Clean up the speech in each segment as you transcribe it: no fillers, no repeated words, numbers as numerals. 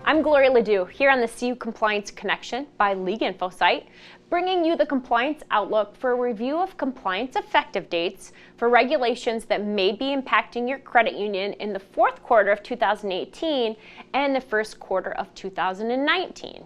I'm Gloria Ledoux here on the CU Compliance Connection by LegalInfo site, bringing you the Compliance Outlook for a review of compliance effective dates for regulations that may be impacting your credit union in the fourth quarter of 2018 and the first quarter of 2019.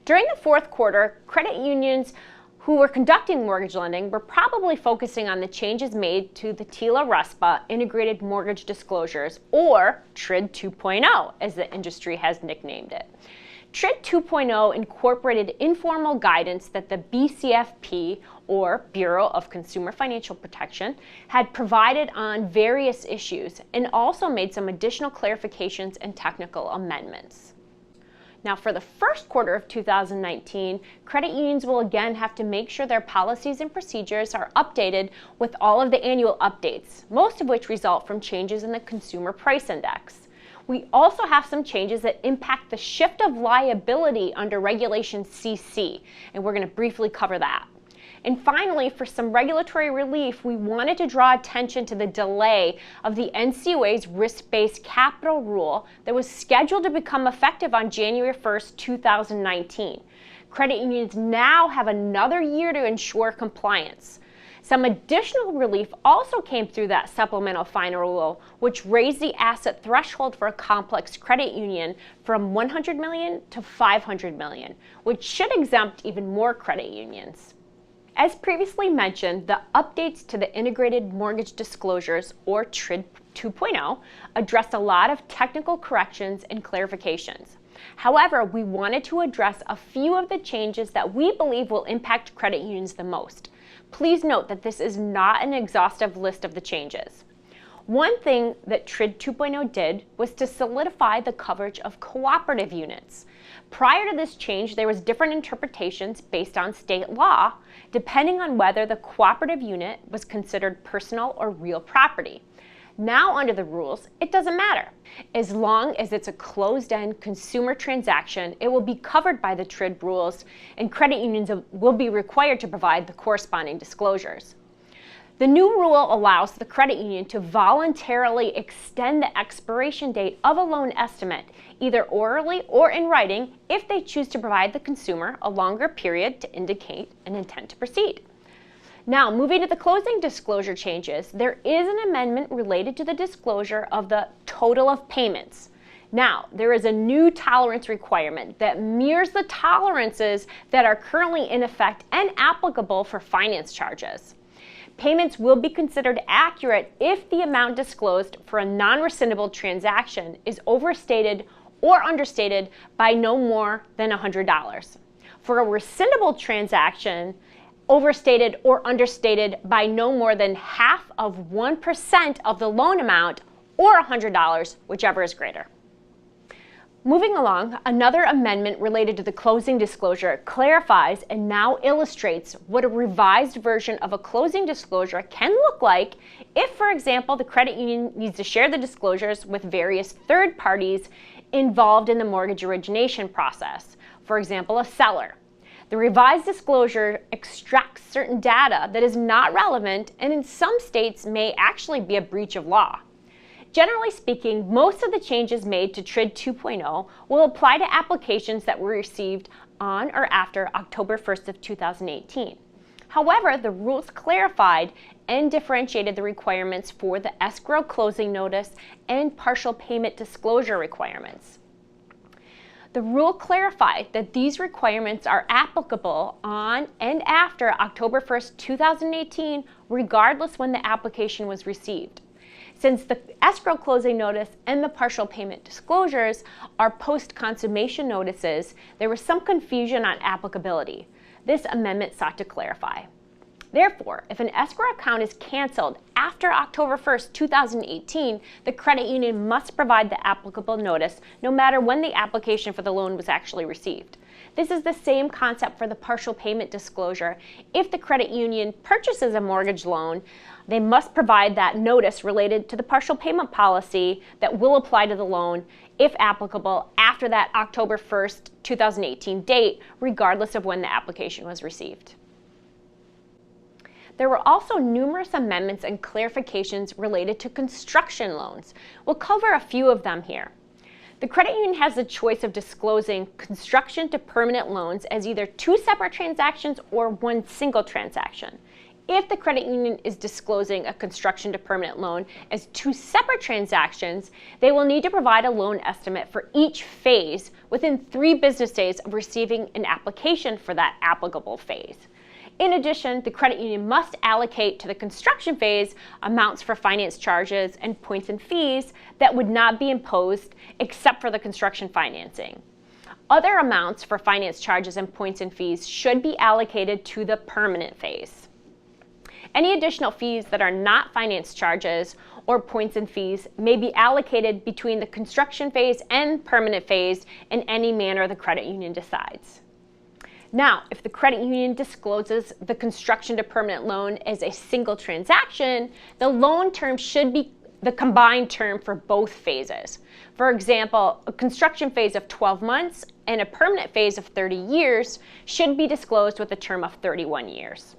During the fourth quarter, credit unions who were conducting mortgage lending were probably focusing on the changes made to the TILA-RESPA Integrated Mortgage Disclosures, or TRID 2.0, as the industry has nicknamed it. TRID 2.0 incorporated informal guidance that the BCFP, or Bureau of Consumer Financial Protection, had provided on various issues and also made some additional clarifications and technical amendments. Now, for the first quarter of 2019, credit unions will again have to make sure their policies and procedures are updated with all of the annual updates, most of which result from changes in the Consumer Price Index. We also have some changes that impact the shift of liability under Regulation CC, and we're going to briefly cover that. And finally, for some regulatory relief, we wanted to draw attention to the delay of the NCUA's risk-based capital rule that was scheduled to become effective on January 1st, 2019. Credit unions now have another year to ensure compliance. Some additional relief also came through that supplemental final rule, which raised the asset threshold for a complex credit union from $100 million to $500 million, which should exempt even more credit unions. As previously mentioned, the updates to the Integrated Mortgage Disclosures, or TRID 2.0, addressed a lot of technical corrections and clarifications. However, we wanted to address a few of the changes that we believe will impact credit unions the most. Please note that this is not an exhaustive list of the changes. One thing that TRID 2.0 did was to solidify the coverage of cooperative units. Prior to this change, there was different interpretations based on state law, depending on whether the cooperative unit was considered personal or real property. Now, under the rules, it doesn't matter. As long as it's a closed-end consumer transaction, it will be covered by the TRID rules, and credit unions will be required to provide the corresponding disclosures. The new rule allows the credit union to voluntarily extend the expiration date of a loan estimate, either orally or in writing, if they choose to provide the consumer a longer period to indicate an intent to proceed. Now, moving to the closing disclosure changes, there is an amendment related to the disclosure of the total of payments. Now, there is a new tolerance requirement that mirrors the tolerances that are currently in effect and applicable for finance charges. Payments will be considered accurate if the amount disclosed for a non-rescindable transaction is overstated or understated by no more than $100. For a rescindable transaction, overstated or understated by no more than half of 1% of the loan amount or $100, whichever is greater. Moving along, another amendment related to the closing disclosure clarifies and now illustrates what a revised version of a closing disclosure can look like if, for example, the credit union needs to share the disclosures with various third parties involved in the mortgage origination process, for example, a seller. The revised disclosure extracts certain data that is not relevant and in some states may actually be a breach of law. Generally speaking, most of the changes made to TRID 2.0 will apply to applications that were received on or after October 1st of 2018. However, the rules clarified and differentiated the requirements for the escrow closing notice and partial payment disclosure requirements. The rule clarified that these requirements are applicable on and after October 1st, 2018, regardless when the application was received. Since the escrow closing notice and the partial payment disclosures are post-consummation notices, there was some confusion on applicability. This amendment sought to clarify. Therefore, if an escrow account is canceled after October 1st, 2018, the credit union must provide the applicable notice no matter when the application for the loan was actually received. This is the same concept for the partial payment disclosure. If the credit union purchases a mortgage loan, they must provide that notice related to the partial payment policy that will apply to the loan, if applicable, after that October 1st, 2018 date, regardless of when the application was received. There were also numerous amendments and clarifications related to construction loans. We'll cover a few of them here. The credit union has the choice of disclosing construction to permanent loans as either two separate transactions or one single transaction. If the credit union is disclosing a construction to permanent loan as two separate transactions, they will need to provide a loan estimate for each phase within 3 business days of receiving an application for that applicable phase. In addition, the credit union must allocate to the construction phase amounts for finance charges and points and fees that would not be imposed except for the construction financing. Other amounts for finance charges and points and fees should be allocated to the permanent phase. Any additional fees that are not finance charges or points and fees may be allocated between the construction phase and permanent phase in any manner the credit union decides. Now, if the credit union discloses the construction to permanent loan as a single transaction, the loan term should be the combined term for both phases. For example, a construction phase of 12 months and a permanent phase of 30 years should be disclosed with a term of 31 years.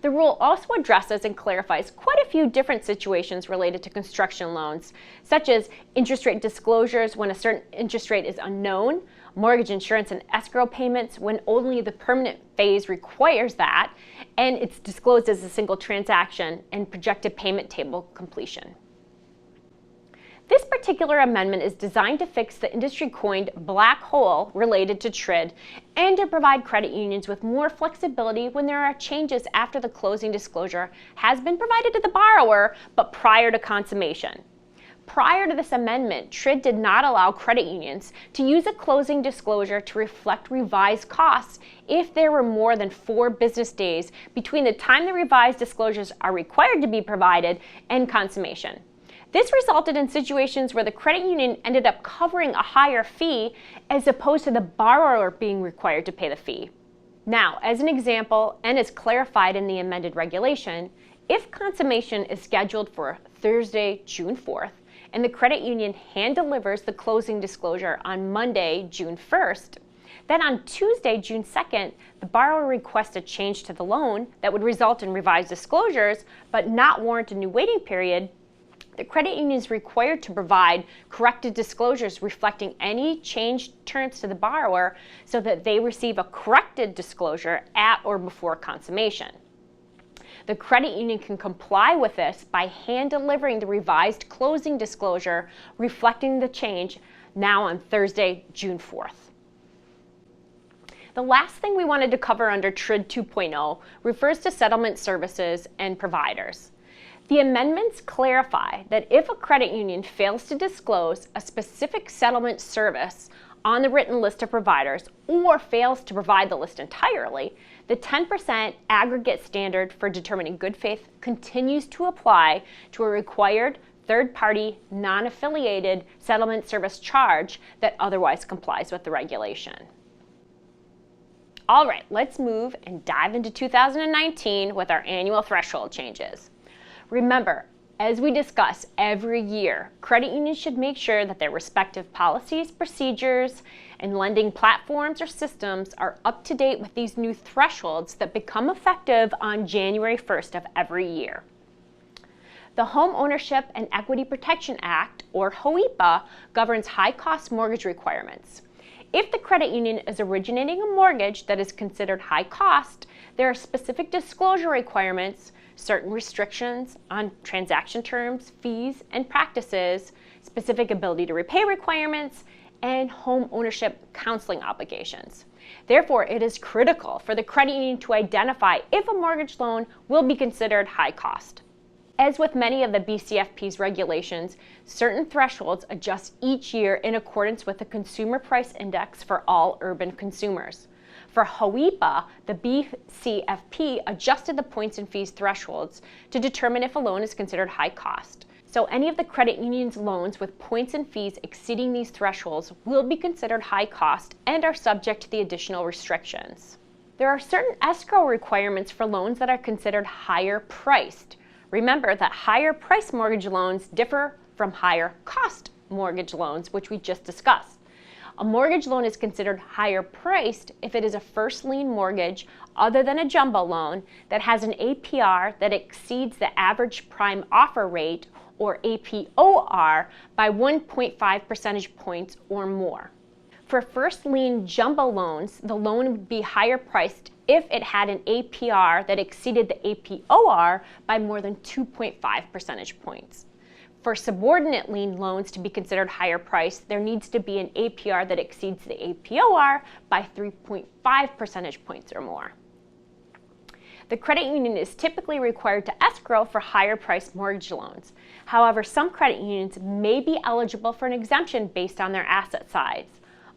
The rule also addresses and clarifies quite a few different situations related to construction loans, such as interest rate disclosures when a certain interest rate is unknown, mortgage insurance and escrow payments when only the permanent phase requires that, and it's disclosed as a single transaction, and projected payment table completion. This particular amendment is designed to fix the industry-coined black hole related to TRID and to provide credit unions with more flexibility when there are changes after the closing disclosure has been provided to the borrower, but prior to consummation. Prior to this amendment, TRID did not allow credit unions to use a closing disclosure to reflect revised costs if there were more than 4 business days between the time the revised disclosures are required to be provided and consummation. This resulted in situations where the credit union ended up covering a higher fee as opposed to the borrower being required to pay the fee. Now, as an example, and as clarified in the amended regulation, if consummation is scheduled for Thursday, June 4th, and the credit union hand delivers the closing disclosure on Monday, June 1st, then on Tuesday, June 2nd, the borrower requests a change to the loan that would result in revised disclosures but not warrant a new waiting period. The credit union is required to provide corrected disclosures reflecting any changed terms to the borrower so that they receive a corrected disclosure at or before consummation. The credit union can comply with this by hand delivering the revised closing disclosure reflecting the change now on Thursday, June 4th. The last thing we wanted to cover under TRID 2.0 refers to settlement services and providers. The amendments clarify that if a credit union fails to disclose a specific settlement service on the written list of providers or fails to provide the list entirely, the 10% aggregate standard for determining good faith continues to apply to a required third-party, non-affiliated settlement service charge that otherwise complies with the regulation. All right, let's move and dive into 2019 with our annual threshold changes. Remember, as we discuss every year, credit unions should make sure that their respective policies, procedures, and lending platforms or systems are up to date with these new thresholds that become effective on January 1st of every year. The Home Ownership and Equity Protection Act, or HOEPA, governs high-cost mortgage requirements. If the credit union is originating a mortgage that is considered high cost, there are specific disclosure requirements, certain restrictions on transaction terms, fees, and practices, specific ability to repay requirements, and home ownership counseling obligations. Therefore, it is critical for the credit union to identify if a mortgage loan will be considered high cost. As with many of the BCFP's regulations, certain thresholds adjust each year in accordance with the Consumer Price Index for all urban consumers. For HOEPA, the BCFP adjusted the points and fees thresholds to determine if a loan is considered high cost. So any of the credit union's loans with points and fees exceeding these thresholds will be considered high cost and are subject to the additional restrictions. There are certain escrow requirements for loans that are considered higher priced. Remember that higher price mortgage loans differ from higher cost mortgage loans, which we just discussed. A mortgage loan is considered higher priced if it is a first lien mortgage other than a jumbo loan that has an APR that exceeds the average prime offer rate or APOR, by 1.5 percentage points or more. For first lien jumbo loans, the loan would be higher priced if it had an APR that exceeded the APOR by more than 2.5 percentage points. For subordinate lien loans to be considered higher priced, there needs to be an APR that exceeds the APOR by 3.5 percentage points or more. The credit union is typically required to escrow for higher priced mortgage loans. However, some credit unions may be eligible for an exemption based on their asset size,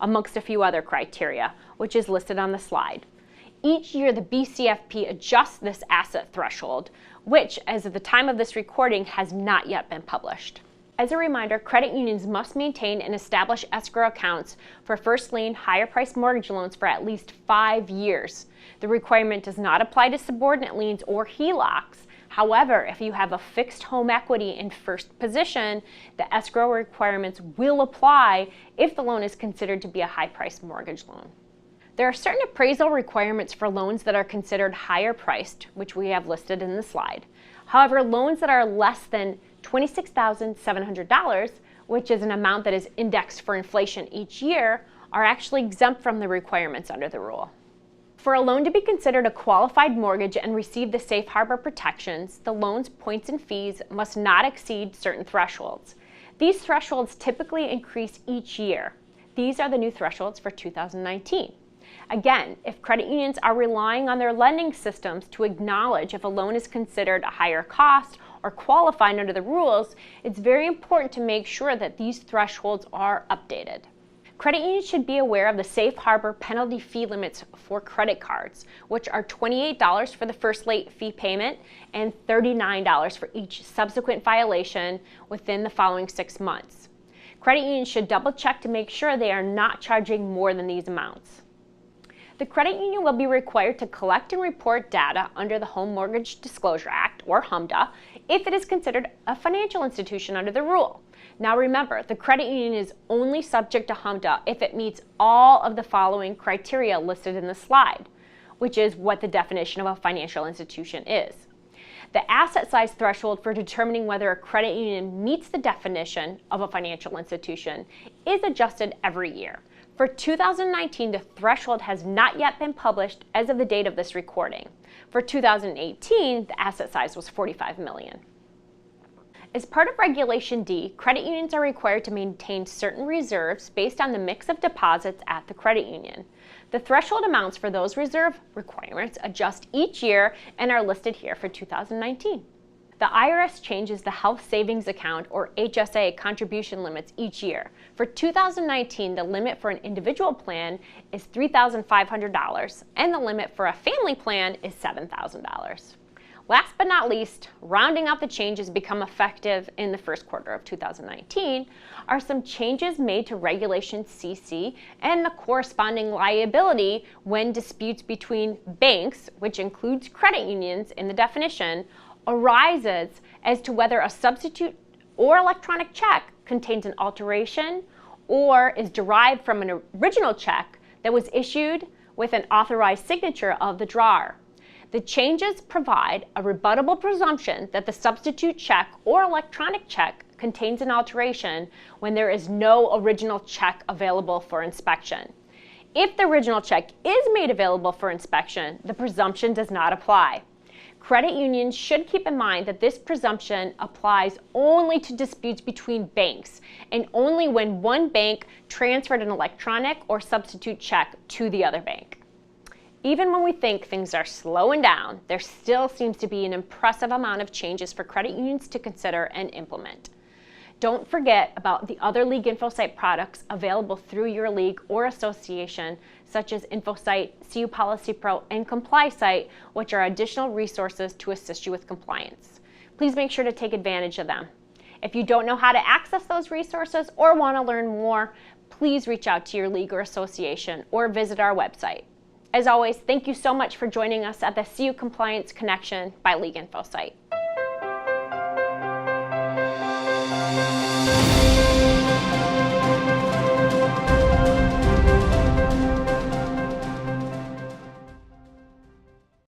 amongst a few other criteria, which is listed on the slide. Each year, the BCFP adjusts this asset threshold, which, as of the time of this recording, has not yet been published. As a reminder, credit unions must maintain and establish escrow accounts for first lien, higher priced mortgage loans for at least 5 years. The requirement does not apply to subordinate liens or HELOCs. However, if you have a fixed home equity in first position, the escrow requirements will apply if the loan is considered to be a high-priced mortgage loan. There are certain appraisal requirements for loans that are considered higher priced, which we have listed in the slide. However, loans that are less than $26,700, which is an amount that is indexed for inflation each year, are actually exempt from the requirements under the rule. For a loan to be considered a qualified mortgage and receive the safe harbor protections, the loan's points and fees must not exceed certain thresholds. These thresholds typically increase each year. These are the new thresholds for 2019. Again, if credit unions are relying on their lending systems to acknowledge if a loan is considered a higher cost or qualified under the rules, it's very important to make sure that these thresholds are updated. Credit unions should be aware of the safe harbor penalty fee limits for credit cards, which are $28 for the first late fee payment and $39 for each subsequent violation within the following 6 months. Credit unions should double check to make sure they are not charging more than these amounts. The credit union will be required to collect and report data under the Home Mortgage Disclosure Act, or HMDA, if it is considered a financial institution under the rule. Now remember, the credit union is only subject to HMDA if it meets all of the following criteria listed in the slide, which is what the definition of a financial institution is. The asset size threshold for determining whether a credit union meets the definition of a financial institution is adjusted every year. For 2019, the threshold has not yet been published as of the date of this recording. For 2018, the asset size was $45 million. As part of Regulation D, credit unions are required to maintain certain reserves based on the mix of deposits at the credit union. The threshold amounts for those reserve requirements adjust each year and are listed here for 2019. The IRS changes the Health Savings Account, or HSA, contribution limits each year. For 2019, the limit for an individual plan is $3,500, and the limit for a family plan is $7,000. Last but not least, rounding out the changes become effective in the first quarter of 2019 are some changes made to Regulation CC and the corresponding liability when disputes between banks, which includes credit unions in the definition, arises as to whether a substitute or electronic check contains an alteration or is derived from an original check that was issued with an authorized signature of the drawer. The changes provide a rebuttable presumption that the substitute check or electronic check contains an alteration when there is no original check available for inspection. If the original check is made available for inspection, the presumption does not apply. Credit unions should keep in mind that this presumption applies only to disputes between banks and only when one bank transferred an electronic or substitute check to the other bank. Even when we think things are slowing down, there still seems to be an impressive amount of changes for credit unions to consider and implement. Don't forget about the other League InfoSite products available through your league or association, such as InfoSite, CU Policy Pro, and ComplySite, which are additional resources to assist you with compliance. Please make sure to take advantage of them. If you don't know how to access those resources or want to learn more, please reach out to your league or association or visit our website. As always, thank you so much for joining us at the CU Compliance Connection by League InfoSite.